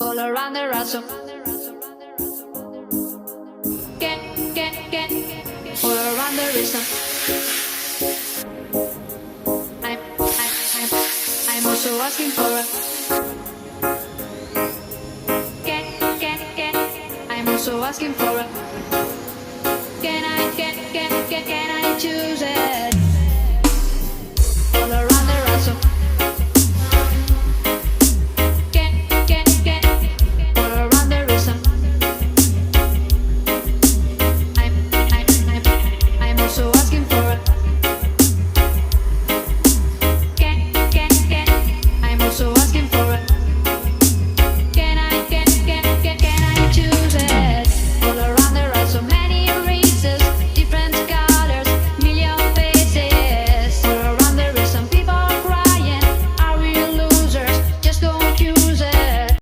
all around the razzle. Get, all around the rhythm. I'm also asking for a get, I'm also asking for a can I choose it?